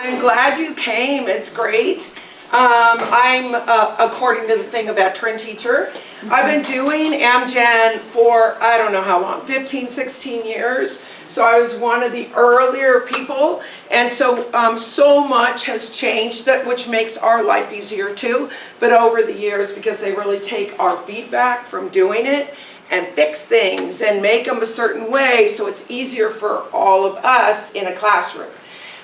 I'm glad you came. It's great. I'm, according to the thing, a veteran teacher. I've been doing AmGen for, I don't know how long, 15, 16 years. So I was one of the earlier people. And so, so much has changed, which makes our life easier too. But over the years, because they really take our feedback from doing it and fix things and make them a certain way so it's easier for all of us in a classroom.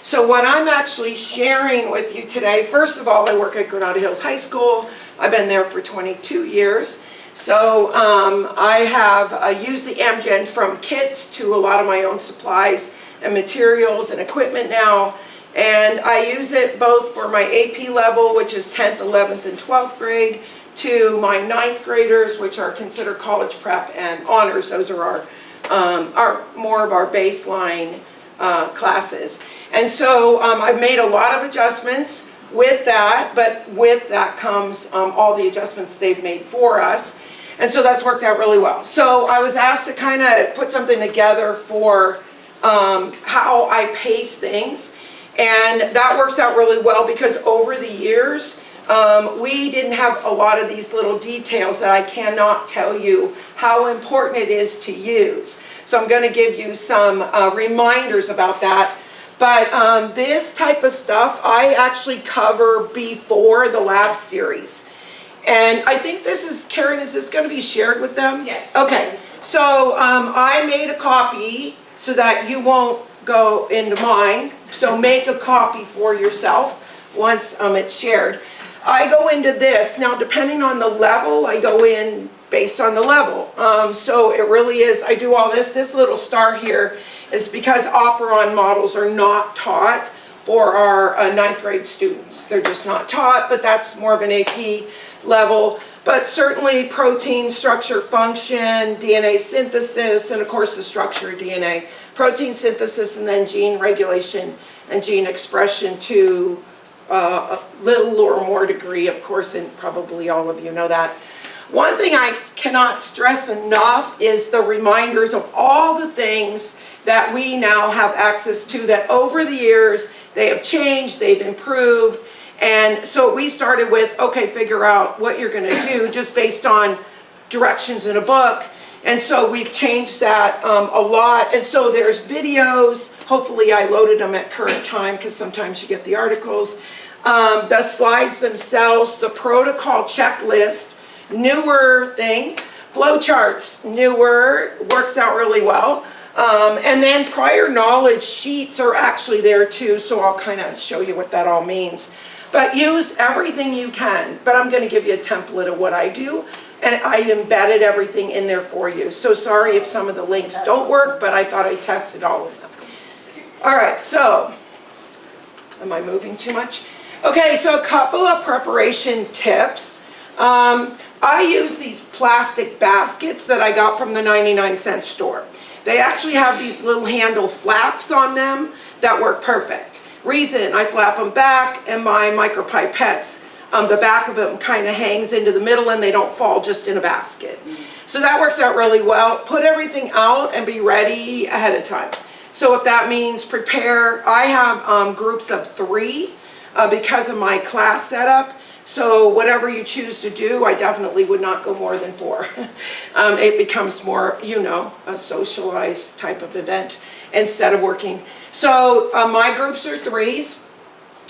So what I'm actually sharing with you today, first of all, I work at Granada Hills High School. I've been there for 22 years. So I have used the AmGen from kits to a lot of my own supplies and materials and equipment now. And I use it both for my AP level, which is 10th, 11th, and 12th grade, to my 9th graders, which are considered college prep and honors. Those are our more of our baseline classes. And so I've made a lot of adjustments with that, but with that comes all the adjustments they've made for us. And so that's worked out really well. So I was asked to kind of put something together for how I pace things. And that works out really well because over the years, we didn't have a lot of these little details that I cannot tell you how important it is to use. So I'm going to give you some reminders about that. But this type of stuff I actually cover before the lab series. And I think this is, Karen, is this going to be shared with them? Yes. Okay. So I made a copy so that you won't go into mine. So make a copy for yourself once it's shared. I go into this. Now, depending on the level, I go in based on the level. So it really is, I do all this. This little star here is because operon models are not taught for our 9th grade students. They're just not taught, but that's more of an AP level. But certainly protein structure, function, DNA synthesis, and of course the structure of DNA. Protein synthesis and then gene regulation and gene expression to a little or more degree, of course, and probably all of you know that. One thing I cannot stress enough is the reminders of all the things that we now have access to that over the years they have changed, they've improved. And so we started with, okay, figure out what you're going to do just based on directions in a book. And so we've changed that a lot. And so there's videos. Hopefully I loaded them at current time because sometimes you get the articles. The slides themselves, the protocol checklist, newer thing. Flowcharts, newer, works out really well. And then prior knowledge sheets are actually there too, so I'll kind of show you what that all means. But use everything you can. But I'm going to give you a template of what I do. And I embedded everything in there for you. So sorry if some of the links don't work, but I thought I tested all of them. All right, so, am I moving too much? Okay, so a couple of preparation tips. I use these plastic baskets that I got from the 99-cent store. They actually have these little handle flaps on them that work perfect. Reason, I flap them back and my micropipettes, the back of them kind of hangs into the middle and they don't fall just in a basket. So that works out really well. Put everything out and be ready ahead of time. So if that means prepare, I have groups of 3 because of my class setup. So whatever you choose to do, I definitely would not go more than 4. It becomes more, you know, a socialized type of event instead of working. So my groups are 3s.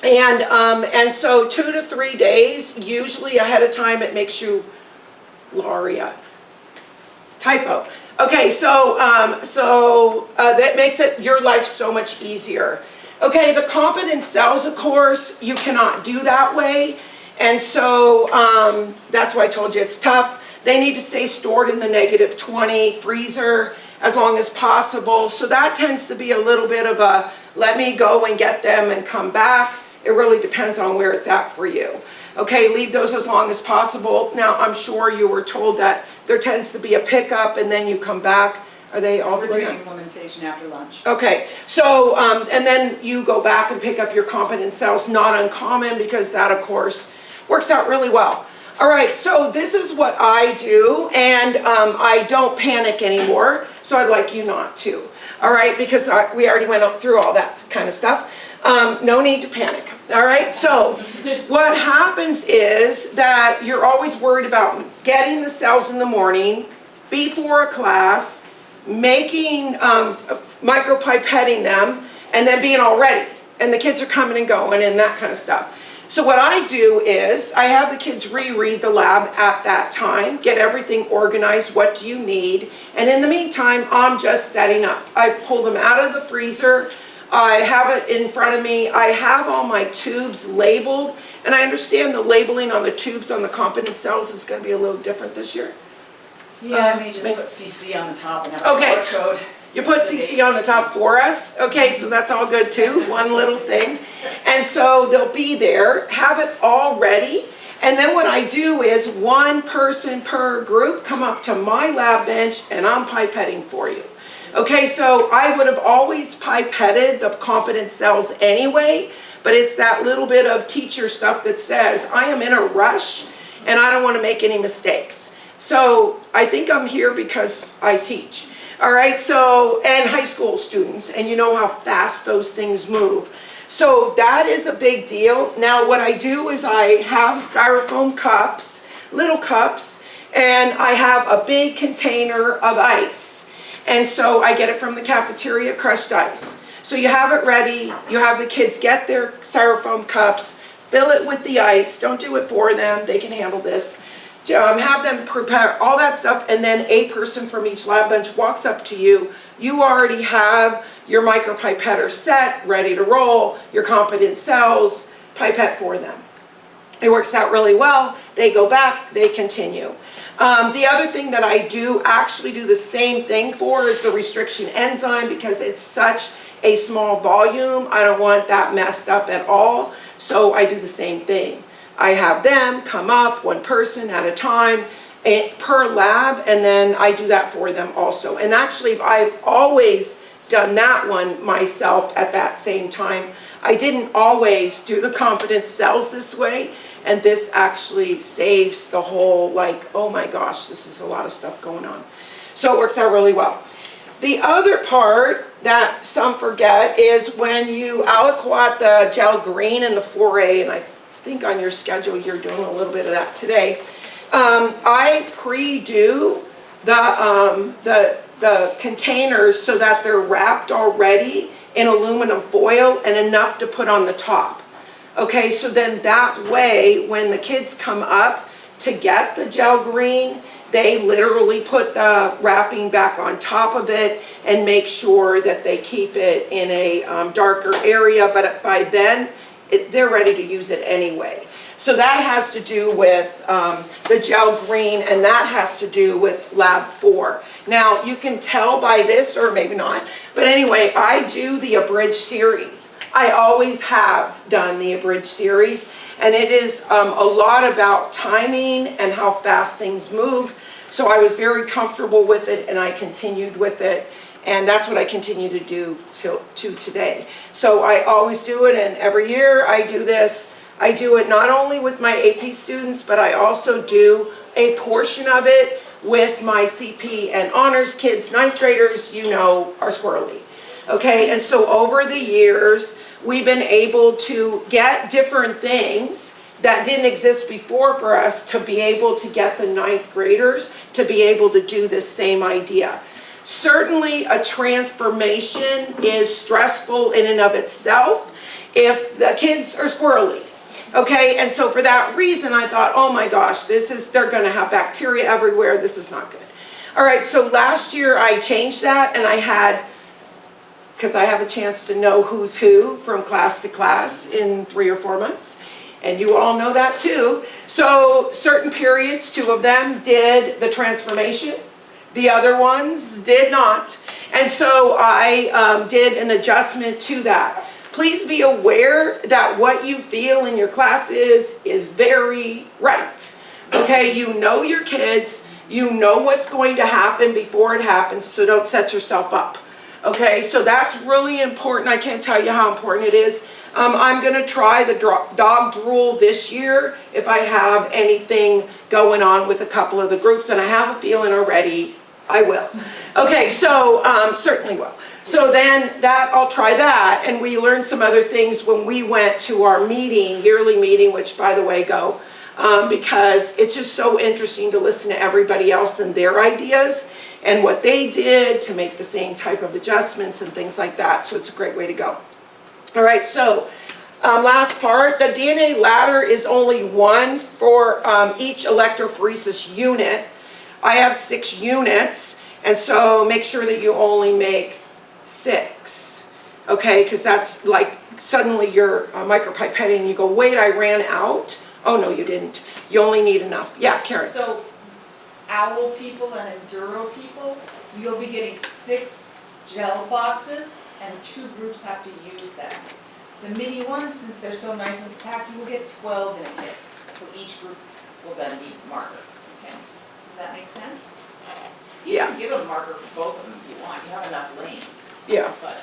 And so 2 to 3 days, usually ahead of time, it makes you, Laria, typo. Okay, so that makes your life so much easier. Okay, the competent cells, of course, you cannot do that way. And so that's why I told you it's tough. They need to stay stored in the -20 freezer as long as possible. So that tends to be a little bit of a, let me go and get them and come back. It really depends on where it's at for you. Okay, leave those as long as possible. Now, I'm sure you were told that there tends to be a pickup and then you come back. Are they all doing implementation after lunch? Okay, so, and then you go back and pick up your competent cells, not uncommon because that, of course, works out really well. All right, so this is what I do, and I don't panic anymore, so I'd like you not to. All right, because we already went through all that kind of stuff. No need to panic, all right? So what happens is that you're always worried about getting the cells in the morning before a class, making, micropipetting them, and then being all ready. And the kids are coming and going and that kind of stuff. So what I do is I have the kids reread the lab at that time, get everything organized, what do you need, and in the meantime, I'm just setting up. I've pulled them out of the freezer, I have it in front of me, I have all my tubes labeled, and I understand the labeling on the tubes on the competent cells is going to be a little different this year. Yeah, I may just put CC on the top and have Okay. a barcode. You put CC on the top for us, okay, so that's all good too, one little thing. And so they'll be there, have it all ready, and then what I do is one person per group come up to my lab bench and I'm pipetting for you. Okay, so I would have always pipetted the competent cells anyway, but it's that little bit of teacher stuff that says, I am in a rush and I don't want to make any mistakes. So I think I'm here because I teach. All right, so, and high school students, and you know how fast those things move. So that is a big deal. Now what I do is I have styrofoam cups, little cups, and I have a big container of ice. And so I get it from the cafeteria, crushed ice. So you have it ready, you have the kids get their styrofoam cups, fill it with the ice, don't do it for them, they can handle this. Have them prepare all that stuff, and then a person from each lab bench walks up to you. You already have your micropipetter set, ready to roll, your competent cells, pipette for them. It works out really well. They go back, they continue. The other thing that I do actually do the same thing for is the restriction enzyme, because it's such a small volume. I don't want that messed up at all, so I do the same thing. I have them come up, one person at a time, per lab, and then I do that for them also. And actually, I've always done that one myself at that same time. I didn't always do the competent cells this way, and this actually saves the whole, like, oh my gosh, this is a lot of stuff going on. So it works out really well. The other part that some forget is when you aliquot the gel green and the 4A, and I think on your schedule you're doing a little bit of that today. I pre-do the containers so that they're wrapped already in aluminum foil and enough to put on the top. Okay, so then that way when the kids come up to get the gel green, they literally put the wrapping back on top of it and make sure that they keep it in a darker area, but by then they're ready to use it anyway. So that has to do with the gel green, and that has to do with lab 4. Now you can tell by this, or maybe not, but anyway, I do the Abridged series. I always have done the Abridged series, and it is a lot about timing and how fast things move. So I was very comfortable with it, and I continued with it. And that's what I continue to do to today. So I always do it, and every year I do this. I do it not only with my AP students, but I also do a portion of it with my CP and honors kids. 9th graders, you know, are squirrely. Okay, and so over the years, we've been able to get different things that didn't exist before for us to be able to get the 9th graders to be able to do this same idea. Certainly a transformation is stressful in and of itself if the kids are squirrely. Okay, and so for that reason I thought, oh my gosh, they're gonna have bacteria everywhere, this is not good. All right, so last year I changed that, and I had, because I have a chance to know who's who from class to class in 3 or 4 months, and you all know that too. So certain periods, 2 of them did the transformation. The other ones did not. And so I did an adjustment to that. Please be aware that what you feel in your class is very right. Okay, you know your kids, you know what's going to happen before it happens, so don't set yourself up. Okay, so that's really important. I can't tell you how important it is. I'm going to try the dog drool this year if I have anything going on with a couple of the groups, and I have a feeling already I will. Okay, so certainly will. So then I'll try that, and we learned some other things when we went to our meeting, yearly meeting, which by the way, go, because it's just so interesting to listen to everybody else and their ideas and what they did to make the same type of adjustments and things like that. So it's a great way to go. All right, so last part, the DNA ladder is only one for each electrophoresis unit. I have 6 units, and so make sure that you only make 6, okay? Because that's like suddenly you're micropipetting and you go, wait, I ran out. Oh, no, you didn't. You only need enough. Yeah, Karen. So, owl people and enduro people, you'll be getting 6 gel boxes, and 2 groups have to use them. The mini ones, since they're so nice and packed, you will get 12 in a kit. So each group will then need a marker. Okay? Does that make sense? You can give a marker for both of them if you want. You have enough lanes. Yeah. But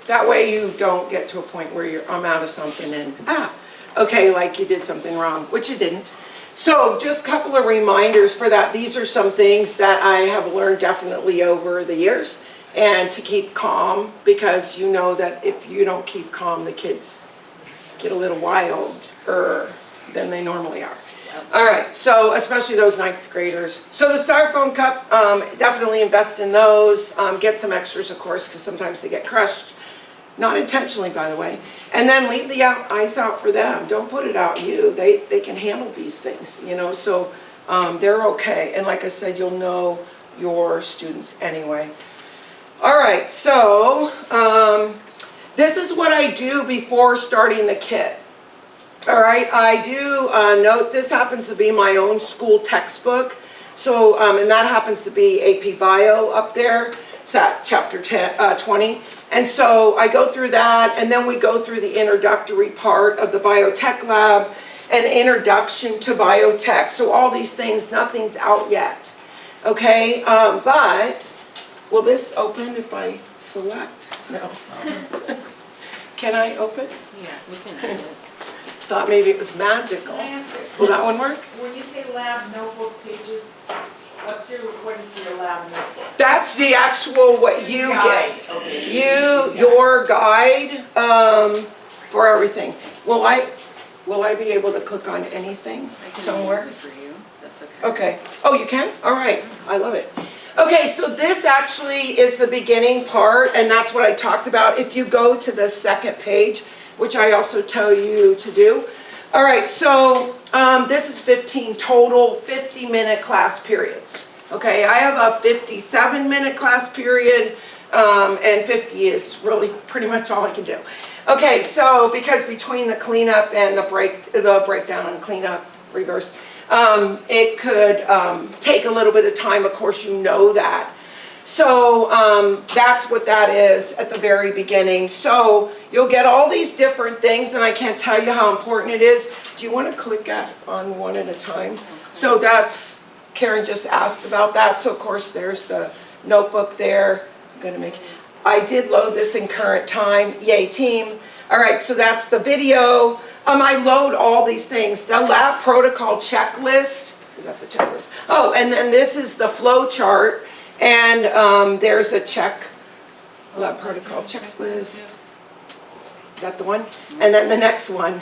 that way you don't get to a point where I'm out of something and, okay, like you did something wrong, which you didn't. So just a couple of reminders for that. These are some things that I have learned definitely over the years. And to keep calm, because you know that if you don't keep calm, the kids get a little wilder than they normally are. All right, so especially those 9th graders. So the styrofoam cup, definitely invest in those. Get some extras, of course, because sometimes they get crushed. Not intentionally, by the way. And then leave the ice out for them. Don't put it out you. They can handle these things, you know, so they're okay. And like I said, you'll know your students anyway. All right, so this is what I do before starting the kit. All right, I do note this happens to be my own school textbook. So, and that happens to be AP Bio up there. It's at chapter 20. And so I go through that, and then we go through the introductory part of the biotech lab and introduction to biotech. So all these things, nothing's out yet. Okay, but will this open if I select? No. Can I open? Yeah, we can do it. Thought maybe it was magical. Can I ask you, Will that one work? when you say lab notebook pages, what is your lab notebook? That's the actual what you Guide. get. Okay. Your guide for everything. Will I be able to click on anything I can somewhere? do it for you. That's okay. Okay. Oh, you can? All right. I love it. Okay, so this actually is the beginning part, and that's what I talked about. If you go to the 2nd page, which I also tell you to do. All right, so this is 15 total 50-minute class periods. Okay, I have a 57-minute class period, and 50 is really pretty much all I can do. Okay, so because between the cleanup and the breakdown and cleanup, reverse, it could take a little bit of time, of course you know that. So that's what that is at the very beginning. So you'll get all these different things, and I can't tell you how important it is. Do you want to click on one at a time? So that's, Karen just asked about that. So of course there's the notebook there. I did load this in current time. Yay team. All right, so that's the video. I load all these things. The lab protocol checklist. Is that the checklist? Oh, and then this is the flow chart. And there's a lab protocol checklist. Is that the one? And then the next one.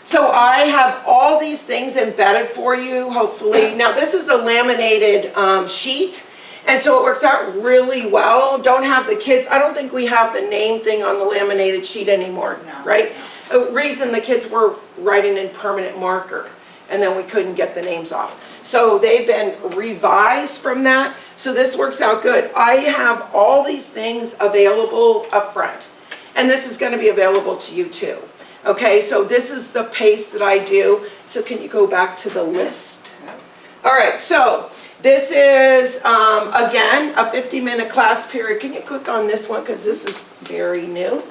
So I have all these things embedded for you, hopefully. Now this is a laminated sheet, and so it works out really well. Don't have the kids, I don't think we have the name thing on the laminated sheet anymore, right? The reason the kids were writing in permanent marker, and then we couldn't get the names off. So they've been revised from that. So this works out good. I have all these things available up front. And this is going to be available to you too. Okay, so this is the pace that I do. So can you go back to the list? All right, so this is, again, a 50-minute class period. Can you click on this one because this is very new.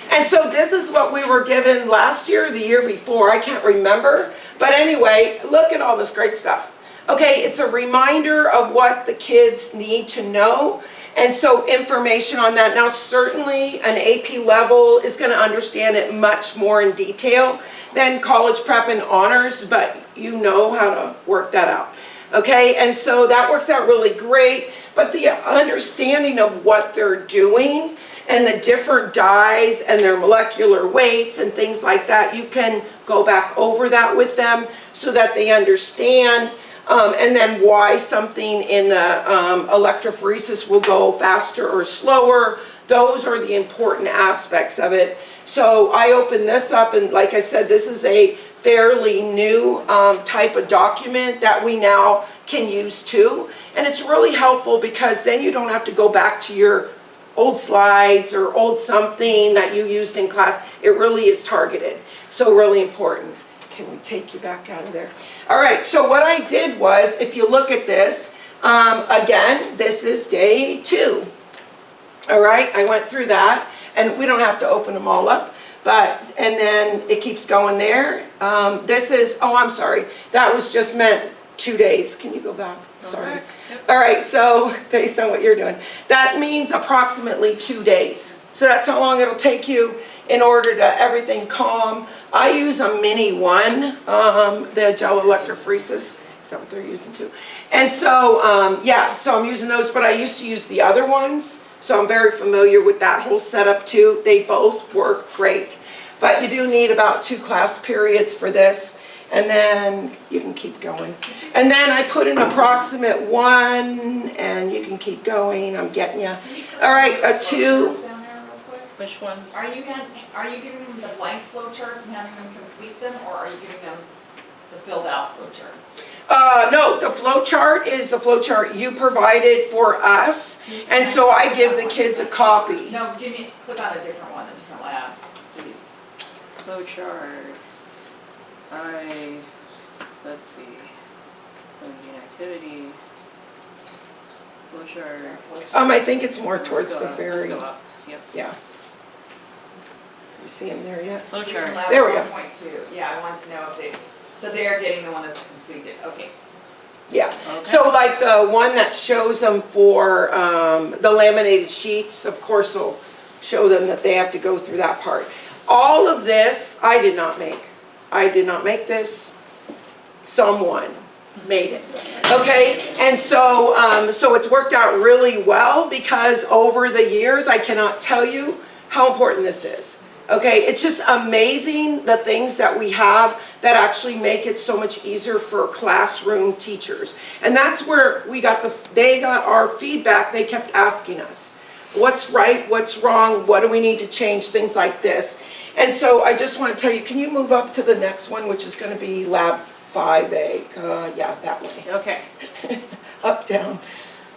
And so this is what we were given last year or the year before. I can't remember. But anyway, look at all this great stuff. Okay, it's a reminder of what the kids need to know. And so information on that. Now certainly an AP level is going to understand it much more in detail than college prep and honors, but you know how to work that out. Okay, and so that works out really great, but the understanding of what they're doing and the different dyes and their molecular weights and things like that, you can go back over that with them so that they understand, and then why something in the electrophoresis will go faster or slower. Those are the important aspects of it. So I opened this up, and like I said, this is a fairly new type of document that we now can use too. And it's really helpful because then you don't have to go back to your old slides or old something that you used in class. It really is targeted. So really important. Can we take you back out of there? All right, so what I did was, if you look at this, again, this is day 2. All right, I went through that, and we don't have to open them all up, but, and then it keeps going there. This is, oh, I'm sorry, that was just meant 2 days. Can you go back? Sorry. Yep. All right, so based on what you're doing, that means approximately 2 days. So that's how long it'll take you in order to everything calm. I use a mini one, the gel electrophoresis. Is that what they're using too? And so, yeah, so I'm using those, but I used to use the other ones. So I'm very familiar with that whole setup too. They both work great. But you do need about 2 class periods for this. And then you can keep going. And then I put an approximate 1, and you can keep going. I'm getting you. All right, a 2. Down there real quick. Which ones? Are you giving them the blank flow charts and having them complete them, or are you giving them the filled out flow charts? No, the flow chart is the flow chart you provided for us. And so I give the kids a copy. No, click on a different one, a different lab, please. Flow charts. Let's see. Limiting activity. Flow chart. I think it's more towards Let's the go up, very, let's go up. Yep. yeah. You see them there yet? Flow chart. There we go. 1.2, yeah, I wanted to know if so they're getting the one that's completed, okay. Yeah. Okay. So like the one that shows them for the laminated sheets, of course, will show them that they have to go through that part. All of this, I did not make. I did not make this. Someone made it. Okay, and so so it's worked out really well because over the years, I cannot tell you how important this is. Okay, it's just amazing the things that we have that actually make it so much easier for classroom teachers. And that's where they got our feedback. They kept asking us, what's right, what's wrong, what do we need to change, things like this. And so I just want to tell you, can you move up to the next one, which is going to be Lab 5A? Yeah, that way. Okay. Up, down.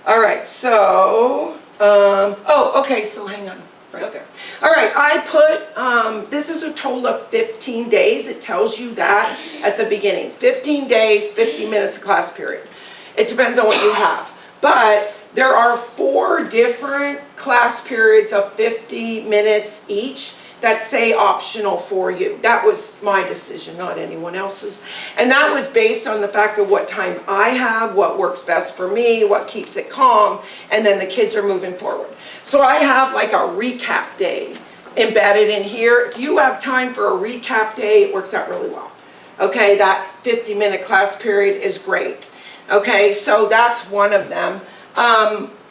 All right, so, oh, okay, so hang on, right there. All right, I put, this is a total of 15 days. It tells you that at the beginning. 15 days, 50 minutes class period. It depends on what you have. But there are 4 different class periods of 50 minutes each that say optional for you. That was my decision, not anyone else's. And that was based on the fact of what time I have, what works best for me, what keeps it calm, and then the kids are moving forward. So I have like a recap day embedded in here. If you have time for a recap day, it works out really well. Okay, that 50-minute class period is great. Okay, so that's one of them.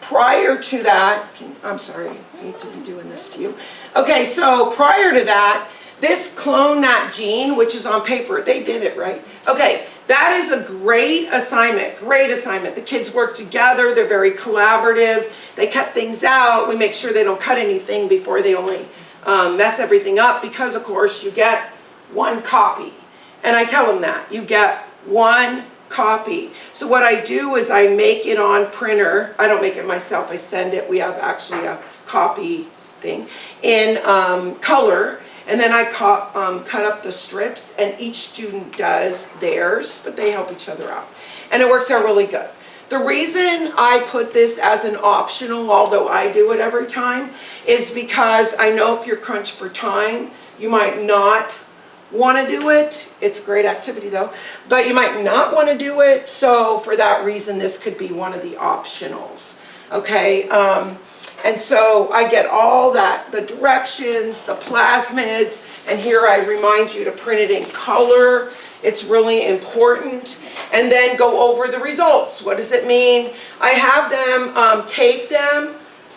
Prior to that, I'm sorry, I hate to be doing this to you. Okay, so prior to that, this Clone That Gene, which is on paper, they did it, right? Okay, that is a great assignment, great assignment. The kids work together, they're very collaborative, they cut things out, we make sure they don't cut anything before they only mess everything up, because of course you get 1 copy. And I tell them that, you get 1 copy. So what I do is I make it on printer. I don't make it myself, I send it. We have actually a copy thing in color, and then I cut up the strips, and each student does theirs, but they help each other out. And it works out really good. The reason I put this as an optional, although I do it every time, is because I know if you're crunched for time, you might not want to do it. It's a great activity though, but you might not want to do it. So for that reason, this could be one of the optionals. Okay, and so I get all that, the directions, the plasmids, and here I remind you to print it in color It's really important. And then go over the results. What does it mean? I have them tape them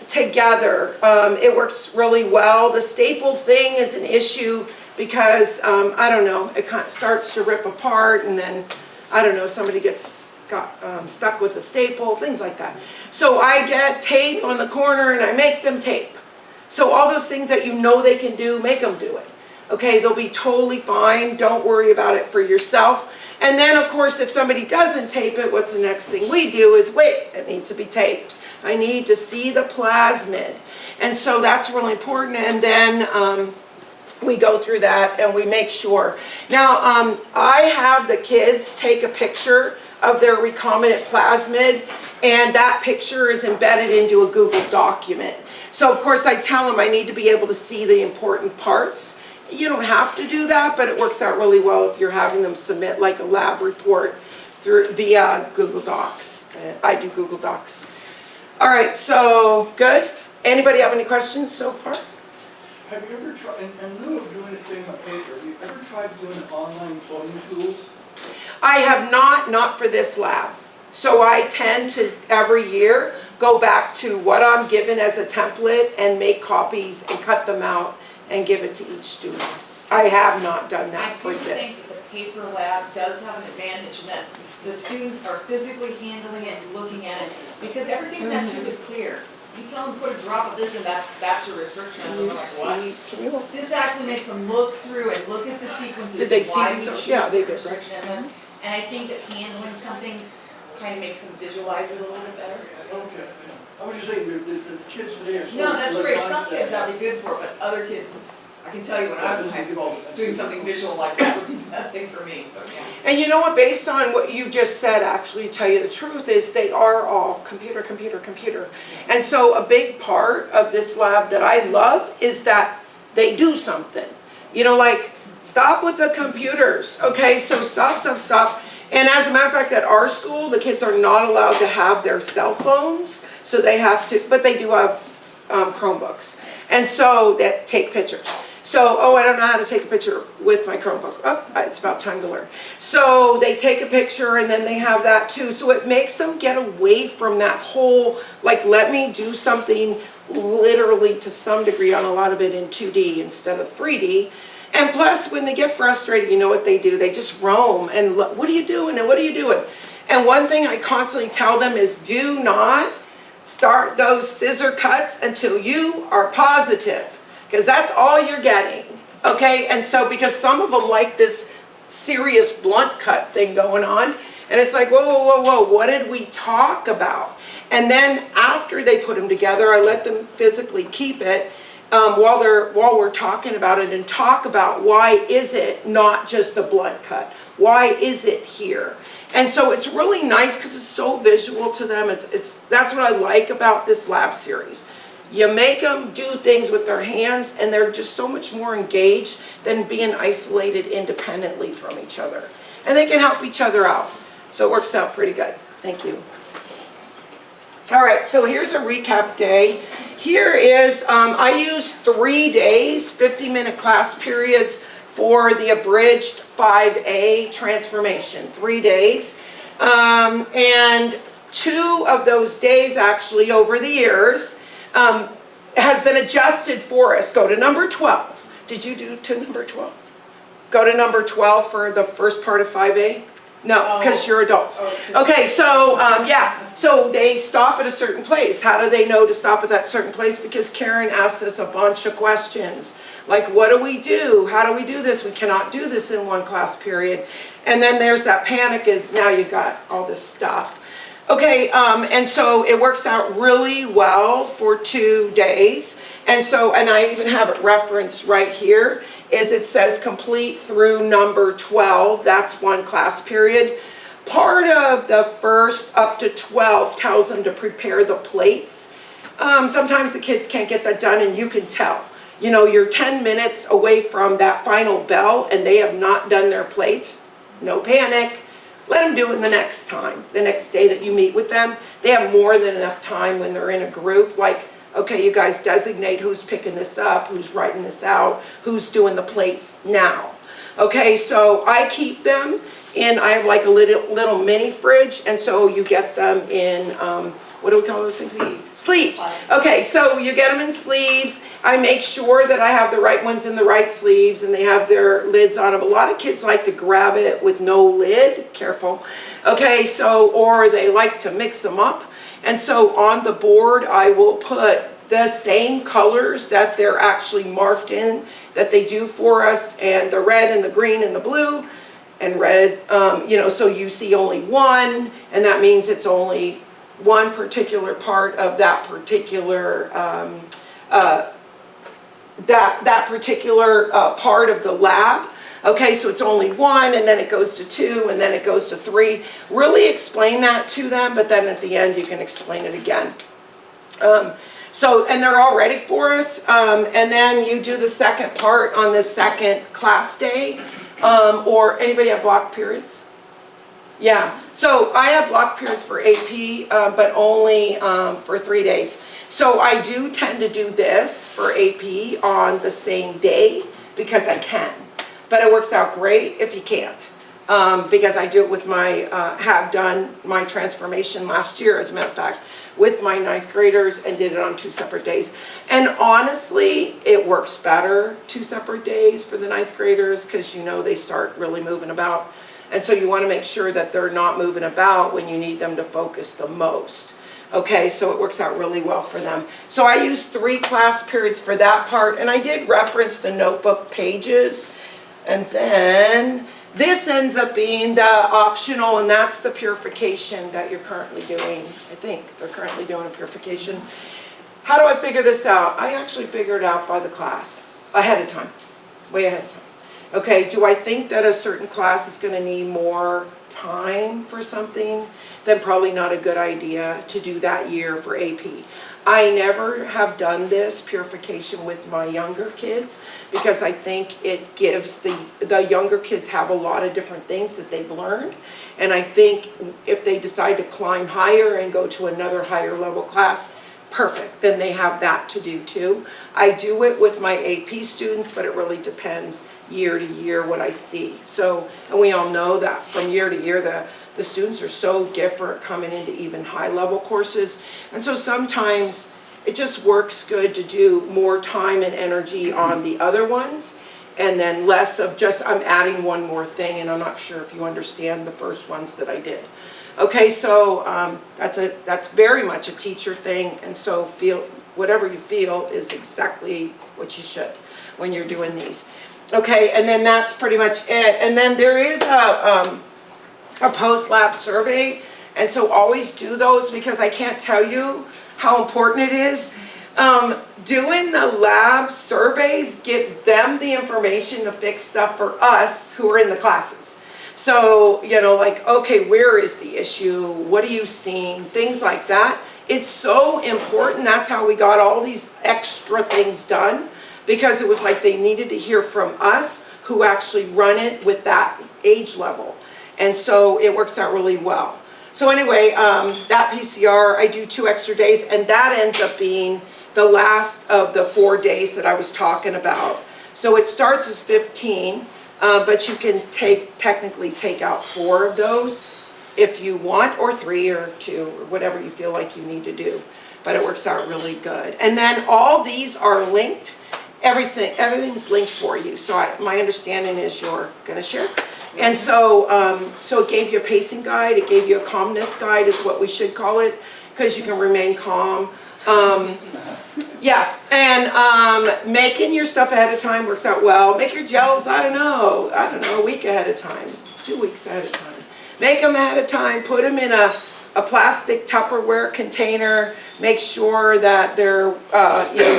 together. It works really well. The staple thing is an issue because, I don't know, it kind of starts to rip apart, and then, I don't know, somebody got stuck with a staple, things like that. So I get tape on the corner and I make them tape. So all those things that you know they can do, make them do it. Okay, they'll be totally fine. Don't worry about it for yourself. And then, of course, if somebody doesn't tape it, what's the next thing we do is, wait, it needs to be taped. I need to see the plasmid. And so that's really important. And then we go through that and we make sure. Now, I have the kids take a picture of their recombinant plasmid, and that picture is embedded into a Google document. So of course I tell them I need to be able to see the important parts. You don't have to do that, but it works out really well if you're having them submit like a lab report via Google Docs. I do Google Docs. All right, so good. Anybody have any questions so far? Have you ever tried, in lieu of doing it saying on paper, have you ever tried doing online cloning tools? I have not for this lab. So I tend to, every year, go back to what I'm given as a template and make copies and cut them out and give it to each student. I have not done that for I do this. think the paper lab does have an advantage in that the students are physically handling it and looking at it, because everything in that tube is clear. You tell them put a drop of this and that's your restriction, and they're like, what? Can you? This actually makes them look through and look at the sequences. Did they and why see we these? choose Yeah, they did, right? restriction in those. And I think that handling something kind of makes them visualize it a little bit better. Okay. I was just saying, the kids today are so. No, that's great. Some kids that that'd be good for, but other kids, I can tell you when I was in high school, doing something visual like that would be the best thing for me, so yeah. And you know what, based on what you just said, actually, to tell you the truth, is they are all computer, computer, computer. And so a big part of this lab that I love is that they do something. You know, like, stop with the computers, okay? So stop. And as a matter of fact, at our school, the kids are not allowed to have their cell phones, so they have to, but they do have Chromebooks. And so that take pictures. So, oh, I don't know how to take a picture with my Chromebook. Oh, it's about time to learn. So they take a picture and then they have that too. So it makes them get away from that whole, like, let me do something literally to some degree on a lot of it in 2D instead of 3D. And plus, when they get frustrated, you know what they do? They just roam and look, what are you doing and what are you doing? And one thing I constantly tell them is do not start those scissor cuts until you are positive, because that's all you're getting, okay? And so, because some of them like this serious blunt cut thing going on, and it's like, whoa, what did we talk about? And then after they put them together, I let them physically keep it while we're talking about it, and talk about why is it not just the blunt cut? Why is it here? And so it's really nice because it's so visual to them. That's what I like about this lab series. You make them do things with their hands, and they're just so much more engaged than being isolated independently from each other. And they can help each other out. So it works out pretty good. Thank you. All right, so here's a recap day. Here is, I used 3 days, 50-minute class periods for the Abridged 5A transformation, 3 days. And 2 of those days, actually, over the years, has been adjusted for us. Go to number 12. Did you do to number 12? Go to number 12 for the first part of 5A? No, because you're adults. Okay, so yeah, so they stop at a certain place. How do they know to stop at that certain place? Because Karen asked us a bunch of questions. Like, what do we do? How do we do this? We cannot do this in one class period. And then there's that panic is now you got all this stuff. Okay, and so it works out really well for 2 days. And so, and I even have it referenced right here, is it says complete through number 12. That's one class period. Part of the first up to 12 tells them to prepare the plates. Sometimes the kids can't get that done, and you can tell. You know, you're 10 minutes away from that final bell and they have not done their plates. No panic. Let them do it the next time, the next day that you meet with them. They have more than enough time when they're in a group. Like, okay, you guys designate who's picking this up, who's writing this out, who's doing the plates now. Okay, so I keep them in, I have like a little mini fridge, and so you get them in, what do we call those things? Sleeves. Okay, so you get them in sleeves. I make sure that I have the right ones in the right sleeves and they have their lids on them. A lot of kids like to grab it with no lid, careful. Okay, so, or they like to mix them up. And so on the board, I will put the same colors that they're actually marked in, that they do for us, and the red and the green and the blue and red, you know, so you see only one, and that means it's only one particular part of that particular, that particular part of the lab. Okay, so it's only one, and then it goes to 2, and then it goes to 3. Really explain that to them, but then at the end you can explain it again. So, and they're all ready for us, and then you do the second part on the second class day, or anybody have block periods? Yeah, so I have block periods for AP, but only for 3 days. So I do tend to do this for AP on the same day because I can, but it works out great if you can't. Because I do it with my, have done my transformation last year, as a matter of fact, with my 9th graders, and did it on 2 separate days. And honestly, it works better 2 separate days for the 9th graders because you know they start really moving about. And so you want to make sure that they're not moving about when you need them to focus the most. Okay, so it works out really well for them. So I use 3 class periods for that part, and I did reference the notebook pages. And then this ends up being the optional, and that's the purification that you're currently doing. I think they're currently doing a purification. How do I figure this out? I actually figure it out by the class, ahead of time, way ahead of time. Okay, do I think that a certain class is going to need more time for something? Then probably not a good idea to do that year for AP. I never have done this purification with my younger kids because I think it gives the younger kids have a lot of different things that they've learned. And I think if they decide to climb higher and go to another higher level class, perfect, then they have that to do too. I do it with my AP students, but it really depends year to year what I see. So, and we all know that from year to year, the students are so different coming into even high level courses. And so sometimes it just works good to do more time and energy on the other ones and then less of just, I'm adding one more thing, and I'm not sure if you understand the first ones that I did. Okay, so that's very much a teacher thing, and so whatever you feel is exactly what you should when you're doing these. Okay, and then that's pretty much it. And then there is a post-lab survey, and so always do those because I can't tell you how important it is. Doing the lab surveys gives them the information to fix stuff for us who are in the classes. So, you know, like, okay, where is the issue? What are you seeing? Things like that. It's so important. That's how we got all these extra things done, because it was like they needed to hear from us who actually run it with that age level. And so it works out really well. So anyway, that PCR, I do 2 extra days, and that ends up being the last of the 4 days that I was talking about. So it starts as 15, but you can technically take out 4 of those if you want, or 3 or 2, or whatever you feel like you need to do. But it works out really good. And then all these are linked. Everything's linked for you. So my understanding is you're going to share. And so, so it gave you a pacing guide. It gave you a calmness guide, is what we should call it, because you can remain calm. Yeah, and making your stuff ahead of time works out well. Make your gels, I don't know, a week ahead of time, 2 weeks ahead of time. Make them ahead of time. Put them in a plastic Tupperware container. Make sure that they're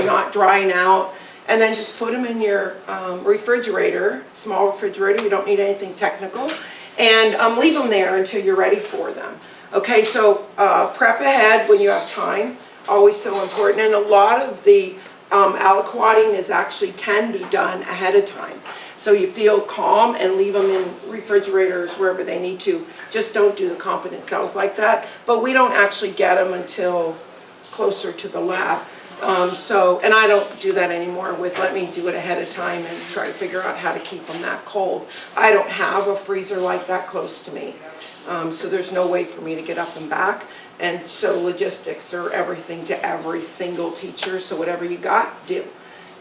not drying out. And then just put them in your refrigerator, small refrigerator. You don't need anything technical. And leave them there until you're ready for them. Okay, so prep ahead when you have time. Always so important. And a lot of the aliquoting can be done ahead of time. So you feel calm and leave them in refrigerators wherever they need to. Just don't do the competent cells like that. But we don't actually get them until closer to the lab. And I don't do that anymore with let me do it ahead of time and try to figure out how to keep them that cold. I don't have a freezer like that close to me. So there's no way for me to get up and back. And so logistics are everything to every single teacher. So whatever you got, do.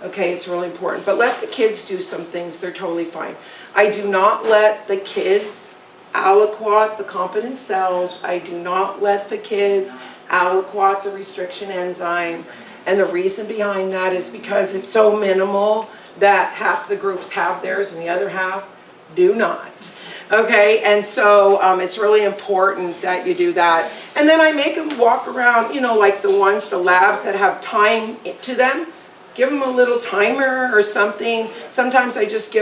Okay, it's really important. But let the kids do some things, they're totally fine. I do not let the kids aliquot the competent cells. I do not let the kids aliquot the restriction enzyme. And the reason behind that is because it's so minimal that half the groups have theirs and the other half do not. Okay, and so it's really important that you do that. And then I make them walk around, you know, like the labs that have time to them. Give them a little timer or something. Sometimes I just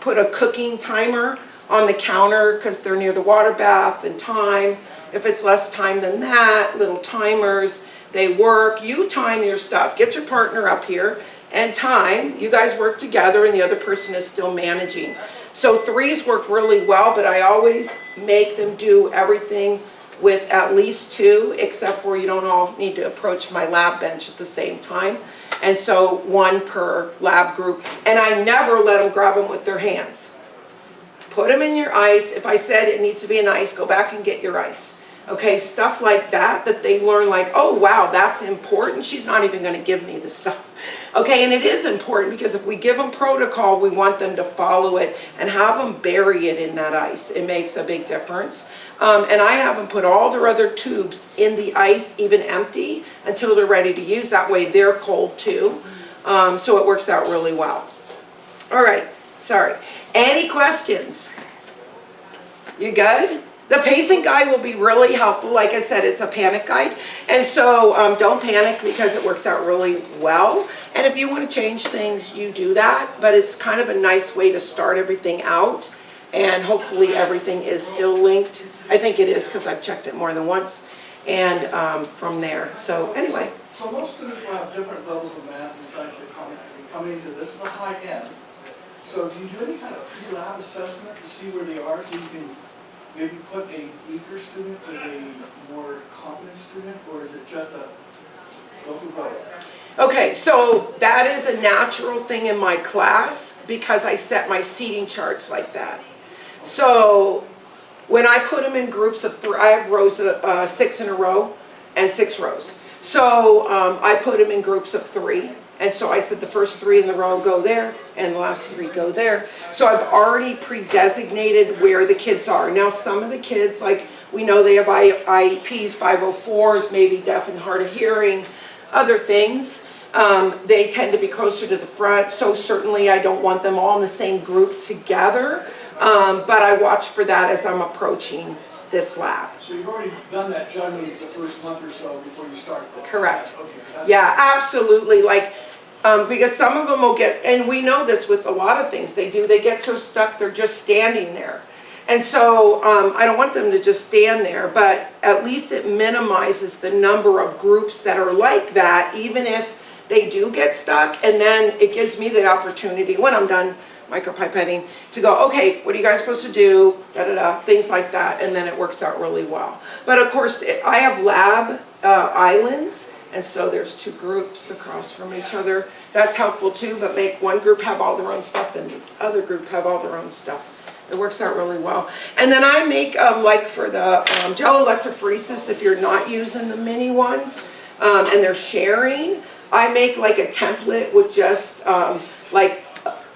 put a cooking timer on the counter because they're near the water bath and time. If it's less time than that, little timers, they work. You time your stuff. Get your partner up here and time. You guys work together and the other person is still managing. So threes work really well, but I always make them do everything with at least two, except for you don't all need to approach my lab bench at the same time. And so one per lab group. And I never let them grab them with their hands. Put them in your ice. If I said it needs to be an ice, go back and get your ice. Okay, stuff like that they learn like, oh wow, that's important. She's not even going to give me the stuff. Okay, and it is important because if we give them protocol, we want them to follow it and have them bury it in that ice. It makes a big difference. And I have them put all their other tubes in the ice, even empty, until they're ready to use. That way they're cold too. So it works out really well. All right, sorry. Any questions? You good? The pacing guide will be really helpful. Like I said, it's a panic guide. And so don't panic because it works out really well. And if you want to change things, you do that. But it's kind of a nice way to start everything out. And hopefully everything is still linked. I think it is because I've checked it more than once. And from there. So anyway. So most students will have different levels of math and science coming into this is a high end. So do you do any kind of pre-lab assessment to see where they are so you can maybe put a weaker student with a more competent student, or is it just a go through both? Okay, so that is a natural thing in my class because I set my seating charts like that. So when I put them in groups of three, I have rows of 6 in a row and 6 rows. So I put them in groups of 3. And so I said the first 3 in the row go there and the last 3 go there. So I've already pre-designated where the kids are. Now some of the kids, like we know they have IEPs, 504s, maybe deaf and hard of hearing, other things. They tend to be closer to the front. So certainly I don't want them all in the same group together. But I watch for that as I'm approaching this lab. So you've already done that juggling for the first month or so before you start this? Correct. Okay, yeah, absolutely. Like, because some of them will get, and we know this with a lot of things they do, they get so stuck they're just standing there. And so I don't want them to just stand there, but at least it minimizes the number of groups that are like that, even if they do get stuck. And then it gives me the opportunity, when I'm done micropipetting, to go, okay, what are you guys supposed to do, things like that, and then it works out really well. But of course, I have lab islands, and so there's 2 groups across from each other. That's helpful too, but make one group have all their own stuff and the other group have all their own stuff. It works out really well. And then I make, like for the gel electrophoresis, if you're not using the mini ones, and they're sharing, I make like a template with just like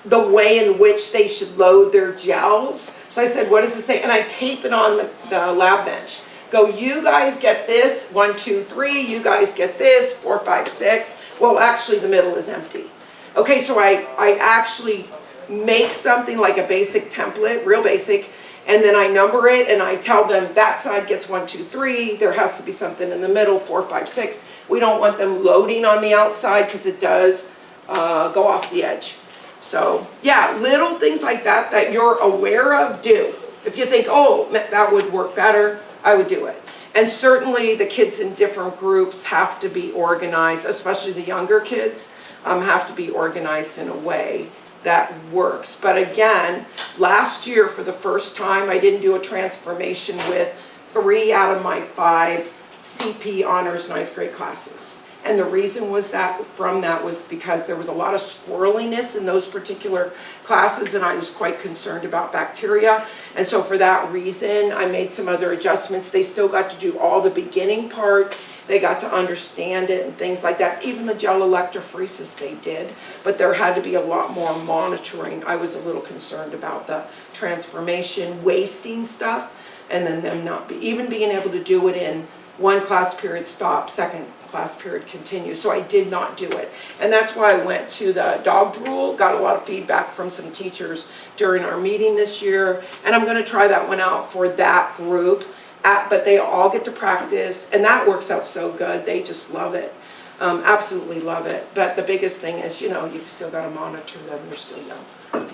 the way in which they should load their gels. So I said, what does it say? And I tape it on the lab bench. Go, you guys get this, 1, 2, 3, you guys get this, 4, 5, 6. Well, actually the middle is empty. Okay, so I actually make something like a basic template, real basic, and then I number it and I tell them that side gets 1, 2, 3, there has to be something in the middle, 4, 5, 6. We don't want them loading on the outside because it does go off the edge. So yeah, little things like that that you're aware of, do. If you think, oh, that would work better, I would do it. And certainly the kids in different groups have to be organized, especially the younger kids have to be organized in a way that works. But again, last year for the first time, I didn't do a transformation with 3 out of my 5 CP honors 9th grade classes. And the reason was that, from that was because there was a lot of squirreliness in those particular classes, and I was quite concerned about bacteria. And so for that reason, I made some other adjustments. They still got to do all the beginning part. They got to understand it and things like that. Even the gel electrophoresis they did, but there had to be a lot more monitoring. I was a little concerned about the transformation, wasting stuff, and then them not even being able to do it in one class period, stop, second class period, continue. So I did not do it. And that's why I went to the dog drool, got a lot of feedback from some teachers during our meeting this year, and I'm gonna try that one out for that group. But they all get to practice, and that works out so good. They just love it, absolutely love it. But the biggest thing is, you know, you still gotta monitor them, they're still young.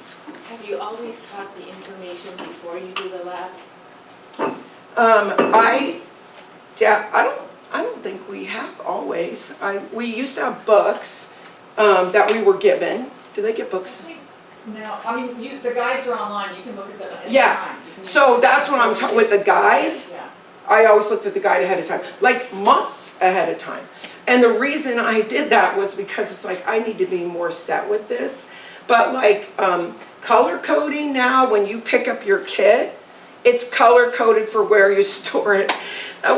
Have you always taught the information before you do the labs? I don't think we have always. We used to have books that we were given. Do they get books? No, I mean, the guides are online, you can look at them at any Yeah. time. You can So make- that's what I'm talking, with the guide, Yeah. I always looked at the guide ahead of time, like months ahead of time. And the reason I did that was because it's like, I need to be more set with this. But like color coding now, when you pick up your kit, it's color coded for where you store it. That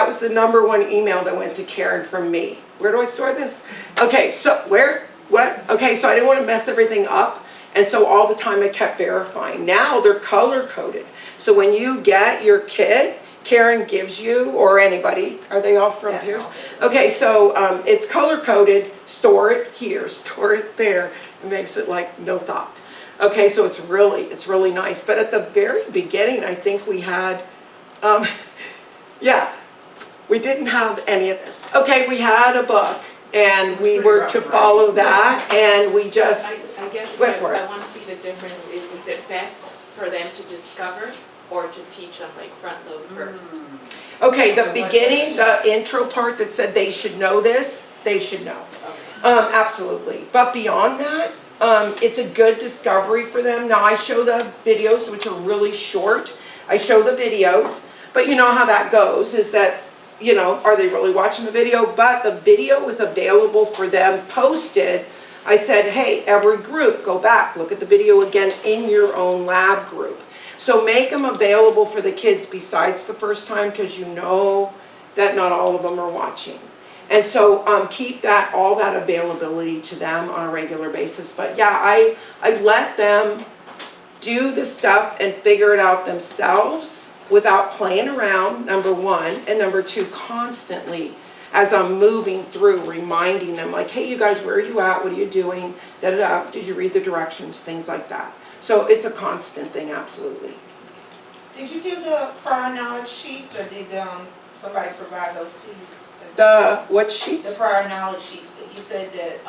was the number one email that went to Karen from me. Where do I store this? Okay, so where, what? Okay, so I didn't want to mess everything up. And so all the time I kept verifying. Now they're color coded. So when you get your kit, Karen gives you, or anybody, are they all from Yeah, Pierce? all. Okay, so it's color coded, store it here, store it there. It makes it like no thought. Okay, so it's really nice. But at the very beginning, I think we had, yeah, we didn't have any of this. Okay, we had a book, and we were to follow that, and we just, I guess Wait what for it. I want to see the difference is it best for them to discover or to teach them like front load first? okay, the beginning, the intro part that said they should know this, they should know. Absolutely. But beyond that, it's a good discovery for them. Now I show the videos, which are really short. I show the videos, but you know how that goes, is that, you know, are they really watching the video? But the video is available for them, posted. I said, hey, every group, go back, look at the video again in your own lab group. So make them available for the kids besides the first time, because you know that not all of them are watching. And so keep all that availability to them on a regular basis. But yeah, I let them do the stuff and figure it out themselves without playing around, number one, and number two, constantly, as I'm moving through, reminding them like, hey, you guys, where are you at? What are you doing? Da, da, da. Did you read the directions? Things like that. So it's a constant thing, absolutely. Did you do the prior knowledge sheets, or did somebody provide those to you? The what The sheets? prior knowledge sheets that you said that.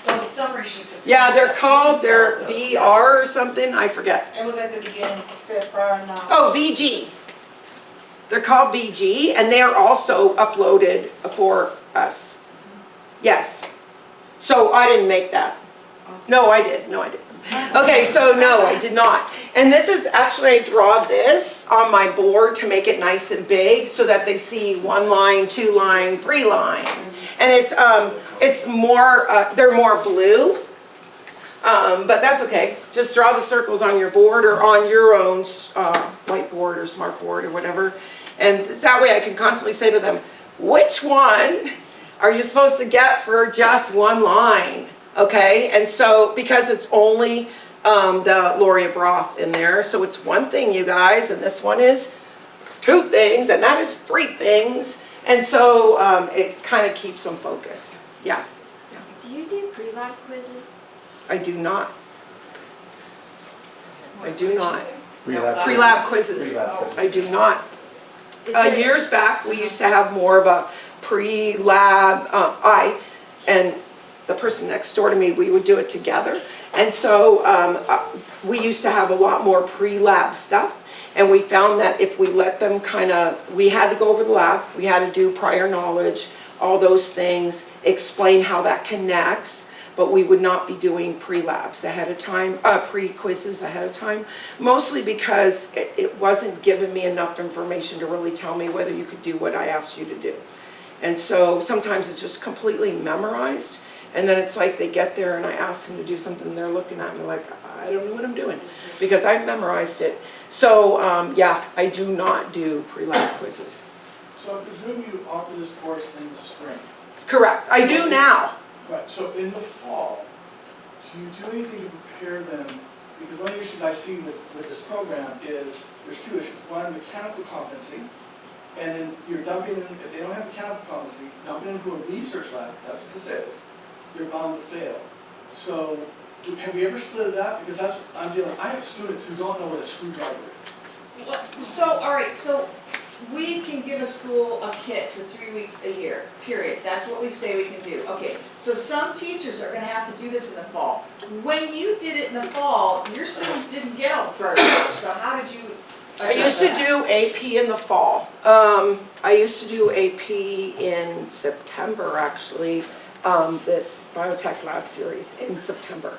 Those summary sheets. of Yeah, they're concepts, called, you they're develop those. VR or something, I forget. It was at the beginning, it said prior knowledge. Oh, VG. They're called VG, and they are also uploaded for us. Yes. So I didn't make that. No, I did. No, I didn't. Okay, so no, I did not. And this is actually, I draw this on my board to make it nice and big so that they see 1 line, 2 line, 3 line. And it's more, they're more blue. But that's okay. Just draw the circles on your board or on your own whiteboard or smart board or whatever. And that way I can constantly say to them, which one are you supposed to get for just 1 line? Okay, and so because it's only the Lauria broth in there, so it's 1 thing, you guys, and this one is 2 things, and that is 3 things. And so it kind of keeps them focused. Yeah. Do you do pre-lab quizzes? I do not. I do not. Pre-lab. Pre-lab quizzes. Pre-lab. I do not. Is there- Years back, we used to have more of a pre-lab, and the person next door to me, we would do it together. And so we used to have a lot more pre-lab stuff. And we found that if we let them we had to go over the lab, we had to do prior knowledge, all those things, explain how that connects, but we would not be doing pre-labs ahead of time, pre-quizzes ahead of time, mostly because it wasn't giving me enough information to really tell me whether you could do what I asked you to do. And so sometimes it's just completely memorized. And then it's like they get there and I ask them to do something and they're looking at me like, I don't know what I'm doing because I've memorized it. So yeah, I do not do pre-lab quizzes. So I presume you offer this course in the spring. Correct, I do now. Right, so in the fall, do you do anything to prepare them? Because one of the issues I see with this program is, there's two issues. One, mechanical competency, and then you're dumping in, if they don't have mechanical competency, dumping into a research lab, because that's what this is, they're bound to fail. So, have we ever split it up? Because that's what I'm dealing, I have students who don't know what a screwdriver is. So, all right, so we can give a school a kit for 3 weeks a year, period. That's what we say we can do. Okay, so some teachers are gonna have to do this in the fall. When you did it in the fall, your students didn't get all the prior course, so how did you I used to do AP in the fall. I used to do AP in September, actually, this biotech lab series in September.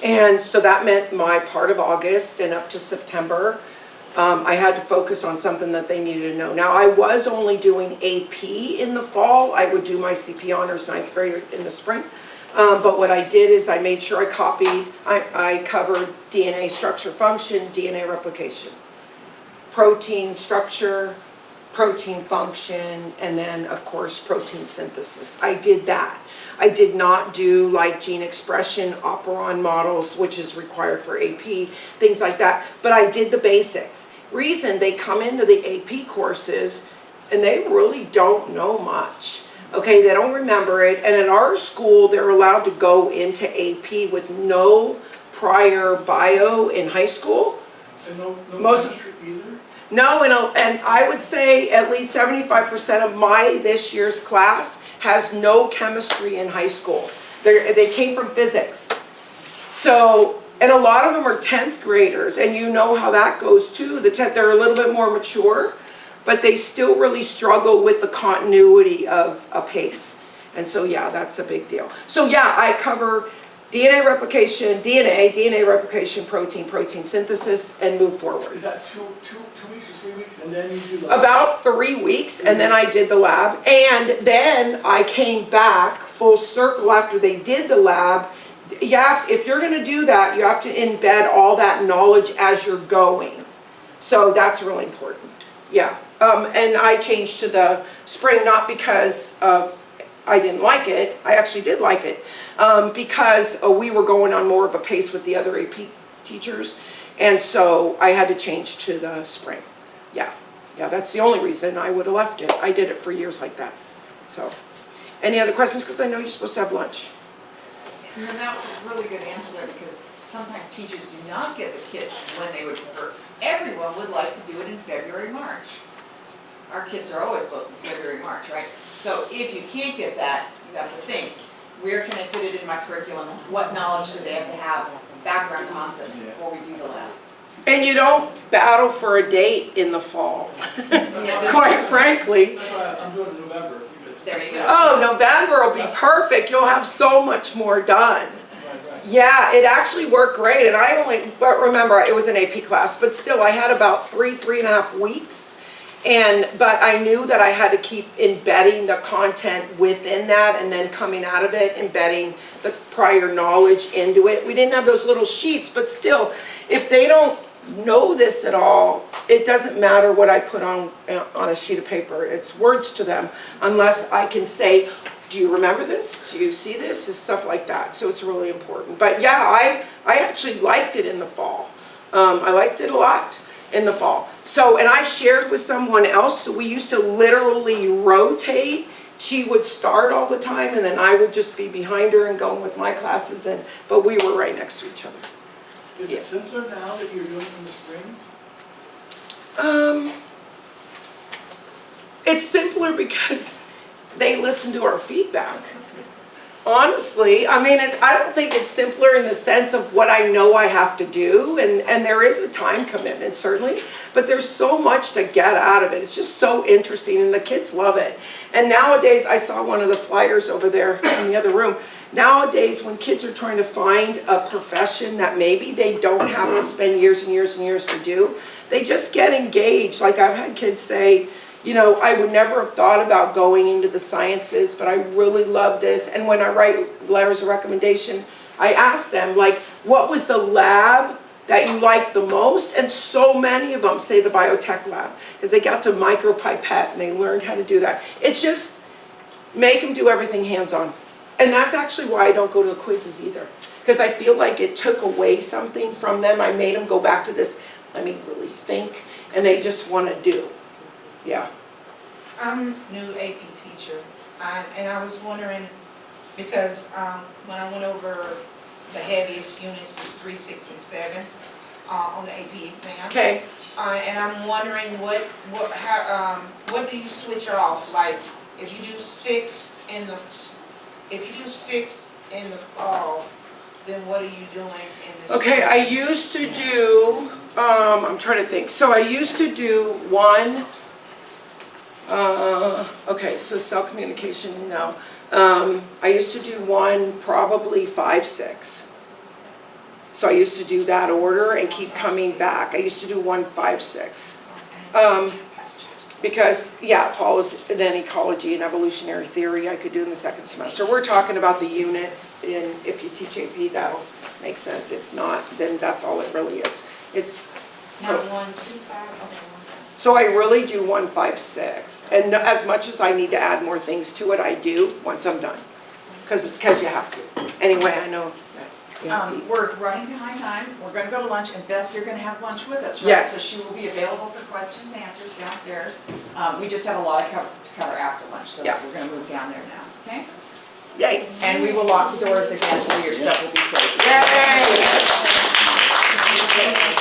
And so that meant my part of August and up to September, I had to focus on something that they needed to know. Now, I was only doing AP in the fall. I would do my CP honors 9th grade in the spring. But what I did is I made sure I copied, I covered DNA structure function, DNA replication, protein structure, protein function, and then of course protein synthesis. I did that. I did not do like gene expression, operon models, which is required for AP, things like that, but I did the basics. Reason they come into the AP courses and they really don't know much. Okay, they don't remember it, and at our school they're allowed to go into AP with no prior bio in high school. And no Most chemistry either? No, and I would say at least 75% of my this year's class has no chemistry in high school. They came from physics. So, and a lot of them are 10th graders, and you know how that goes too. They're a little bit more mature, but they still really struggle with the continuity of a pace. And so yeah, that's a big deal. So yeah, I cover DNA replication, DNA replication, protein synthesis, and move forward. Is that two weeks or 3 weeks, and then you do the... About 3 weeks, and then I did the lab. And then I came back full circle after they did the lab. You have to, if you're gonna do that, you have to embed all that knowledge as you're going. So that's really important, yeah. And I changed to the spring, not because of I didn't like it, I actually did like it, because we were going on more of a pace with the other AP teachers, and so I had to change to the spring. Yeah, that's the only reason I would have left it. I did it for years like that. So, any other questions? Because I know you're supposed to have lunch. And then that was a really good answer there, because sometimes teachers do not get the kits when they would prefer. Everyone would like to do it in February, March. Our kids are always booked in February, March, right? So if you can't get that, you have to think, where can I fit it in my curriculum? What knowledge do they have to have, background concepts before we do the labs? And you don't battle for a date in the fall, quite frankly. That's why I'm doing it in November. There you go. Oh, November will be perfect. You'll have so much more done. Right. Yeah, it actually worked great, and I only, but remember, it was an AP class, but still, I had about three and a half weeks. But I knew that I had to keep embedding the content within that, and then coming out of it, embedding the prior knowledge into it. We didn't have those little sheets, but still, if they don't know this at all, it doesn't matter what I put on a sheet of paper. It's words to them, unless I can say, do you remember this? Do you see this? It's stuff like that. So it's really important. But yeah, I actually liked it in the fall. I liked it a lot in the fall. So, and I shared with someone else, so we used to literally rotate. She would start all the time, and then I would just be behind her and going with my classes, but we were right next to each other. Is it simpler now that you're doing it in the spring? It's simpler because they listen to our feedback. Honestly, I mean, I don't think it's simpler in the sense of what I know I have to do, and there is a time commitment, certainly, but there's so much to get out of it. It's just so interesting, and the kids love it. And nowadays, I saw one of the flyers over there in the other room. Nowadays, when kids are trying to find a profession that maybe they don't have to spend years and years and years to do, they just get engaged. Like I've had kids say, you know, I would never have thought about going into the sciences, but I really love this. And when I write letters of recommendation, I ask them, like, what was the lab that you liked the most? And so many of them say the biotech lab, because they got to micropipette and they learned how to do that. It's just, make them do everything hands-on. And that's actually why I don't go to the quizzes either, because I feel like it took away something from them. I made them go back to this, let me really think, and they just want to do. Yeah. I'm new AP teacher, and I was wondering, because when I went over the heaviest units, is 3, 6, and 7 on the AP exam. Okay. And I'm wondering what do you switch off? Like, if you do 6 in the fall, then what are you doing in the Okay, spring? I used to do, I'm trying to think. So I used to do 1, okay, so cell communication, no. I used to do 1, probably 5, 6. So I used to do that order and keep coming back. I used to do 1, 5, 6. Because, yeah, it follows then ecology and evolutionary theory I could do in the second semester. We're talking about the units, and if you teach AP, that'll make sense. If not, then that's all it really is. It's, Not 1, 2, 5, okay. so I really do 1, 5, 6. And as much as I need to add more things to it, I do once I'm done. Because you have to. Anyway, I know that you have to eat. We're running behind time, we're gonna go to lunch, and Beth, you're gonna have lunch with us, right? Yes. So she will be available for questions, answers downstairs. We just have a lot to cover after lunch, so Yeah. we're gonna move down there now, okay? Yay. And we will lock the doors again, so your stuff will be safe. Yay.